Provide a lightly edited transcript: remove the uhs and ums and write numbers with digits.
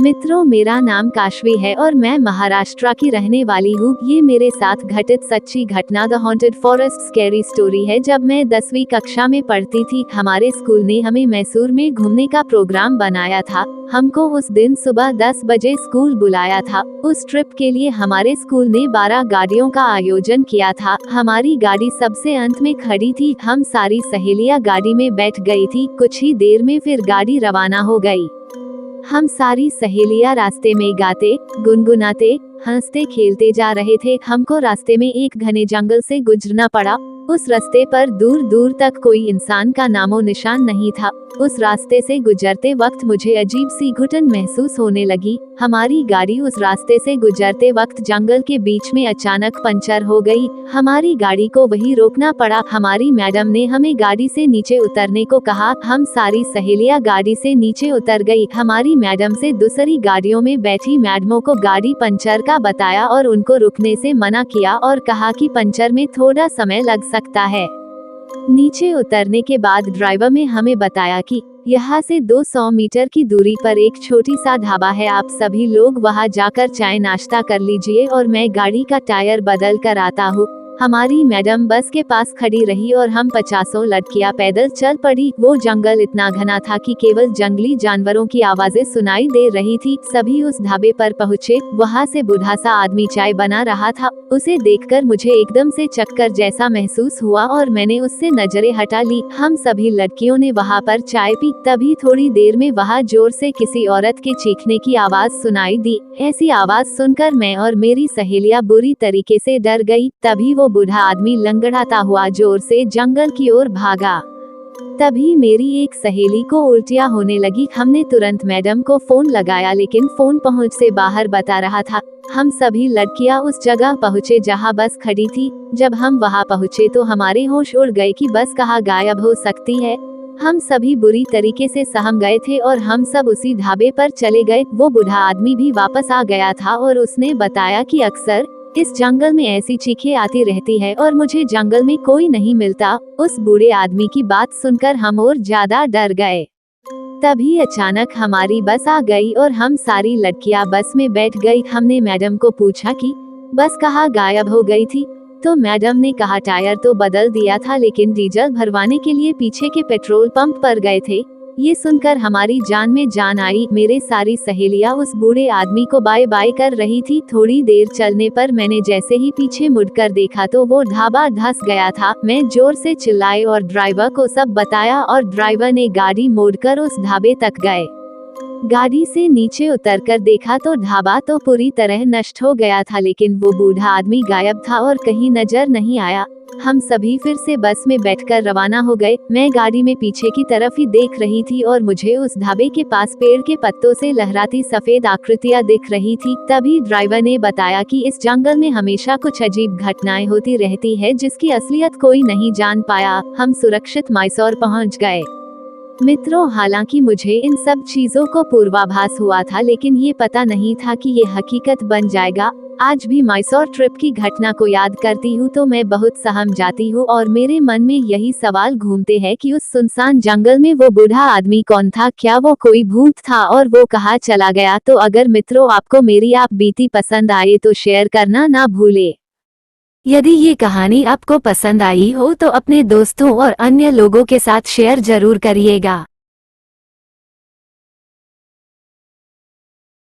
मित्रों, मेरा नाम काशवी है और मैं महाराष्ट्र की रहने वाली हूँ। ये मेरे साथ घटित सच्ची घटना the haunted forest scary story है। जब मैं 10वीं कक्षा में पढ़ती थी, हमारे स्कूल ने हमें मैसूर में घूमने का प्रोग्राम बनाया था। हमको उस दिन सुबह 10 बजे स्कूल बुलाया था। उस ट्रिप के लिए हमारे स्कूल ने 12 गाड़ियों का आयोजन किया था। हमारी गाड़ी सबसे अंत में खड़ी थी। हम सारी सहेलियां गाड़ी में बैठ गई थी। कुछ ही देर में फिर गाड़ी रवाना हो गई। हम सारी सहेलियां रास्ते में गाते, गुनगुनाते, हंसते खेलते जा रहे थे। हमको रास्ते में एक घने जंगल से गुजरना पड़ा। उस रास्ते पर दूर दूर तक कोई इंसान का नामो निशान नहीं था। उस रास्ते से गुजरते वक्त मुझे अजीब सी घुटन महसूस होने लगी। हमारी गाड़ी उस रास्ते से गुजरते वक्त जंगल के बीच में अचानक पंचर हो गई। हमारी गाड़ी को वहीं रोकना पड़ा। हमारी मैडम ने हमें गाड़ी से नीचे उतरने को कहा। हम सारी सहेलियां गाड़ी से नीचे उतर गई। हमारी मैडम से दूसरी गाड़ियों में बैठी मैडमों को गाड़ी पंचर का बताया और उनको रुकने से मना किया और कहा कि पंचर में थोड़ा समय लग सकता है। नीचे उतरने के बाद ड्राइवर ने हमें बताया कि यहाँ से 200 मीटर की दूरी पर एक छोटी सा ढाबा है। आप सभी लोग वहाँ जाकर चाय नाश्ता कर लीजिए और मैं गाड़ी का टायर बदल कर आता हूँ। हमारी मैडम बस के पास खड़ी रही और हम 50 लड़कियां पैदल चल पड़ी। वो जंगल इतना घना था कि केवल जंगली जानवरों की आवाजें सुनाई दे रही थी। सभी उस ढाबे पर पहुँचे। वहाँ से बूढ़ा सा आदमी चाय बना रहा था। उसे देखकर मुझे एकदम से चक्कर जैसा महसूस हुआ और मैंने उससे नजरें हटा ली। हम सभी लड़कियों ने वहाँ पर चाय पी। तभी थोड़ी देर में वहाँ जोर से किसी औरत के चीखने की आवाज सुनाई दी। ऐसी आवाज सुनकर मैं और मेरी सहेलियां बुरी तरीके से डर गई। तभी वो बूढ़ा आदमी लंगड़ाता हुआ जोर से जंगल की ओर भागा। तभी मेरी एक सहेली को उल्टियां होने लगी। हमने तुरंत मैडम को फोन लगाया, लेकिन फोन पहुंच से बाहर बता रहा था। हम सभी लड़कियां उस जगह पहुंचे जहां बस खड़ी थी। जब हम वहां पहुंचे तो हमारे होश उड़ गए कि बस कहाँ गायब हो सकती है। हम सभी बुरी तरीके से सहम गए थे और हम सब उसी ढाबे पर चले गए। वो बूढ़ा आदमी भी वापस आ गया था और उसने बताया कि अक्सर इस जंगल में ऐसी चीखें आती रहती है और मुझे जंगल में कोई नहीं मिलता। उस बूढ़े आदमी की बात सुनकर हम और ज्यादा डर गए। तभी अचानक हमारी बस आ गई और हम सारी लड़कियां बस में बैठ गई। हमने मैडम को पूछा कि बस कहाँ गायब हो गई थी, तो मैडम ने कहा टायर तो बदल दिया था, लेकिन डीजल भरवाने के लिए पीछे के पेट्रोल पंप पर गए थे। ये सुनकर हमारी जान में जान आई। मेरे सारी सहेलियां उस बूढ़े आदमी को बाय बाय कर रही थी। थोड़ी देर चलने पर मैंने जैसे ही पीछे मुड़कर देखा तो वो ढाबा धंस गया था। मैं जोर से चिल्लाई और ड्राइवर को सब बताया और ड्राइवर ने गाड़ी मोड़कर उस ढाबे तक गए। गाड़ी से नीचे उतरकर देखा तो ढाबा तो पूरी तरह नष्ट हो गया था, लेकिन वो बूढ़ा आदमी गायब था और कहीं नजर नहीं आया। हम सभी फिर से बस में बैठकर रवाना हो गए। मैं गाड़ी में पीछे की तरफ ही देख रही थी और मुझे उस ढाबे के पास पेड़ के पत्तों से लहराती सफेद आकृतियां दिख रही थी। तभी ड्राइवर ने बताया कि इस जंगल में हमेशा कुछ अजीब घटनाएं होती रहती है जिसकी असलियत कोई नहीं जान पाया। हम सुरक्षित मैसूर पहुंच गए। मित्रों, हालांकि मुझे इन सब चीजों को पूर्वाभास हुआ था, लेकिन ये पता नहीं था कि ये हकीकत बन जाएगा। आज भी मैसूर ट्रिप की घटना को याद करती हूँ तो मैं बहुत सहम जाती हूँ और मेरे मन में यही सवाल घूमते हैं कि उस सुनसान जंगल में वो बूढ़ा आदमी कौन था। क्या वो कोई भूत था और वो कहाँ चला गया। तो अगर मित्रों आपको मेरी आप बीती पसंद आए तो शेयर करना ना भूले। यदि ये कहानी आपको पसंद आई हो तो अपने दोस्तों और अन्य लोगों के साथ शेयर जरूर करिएगा।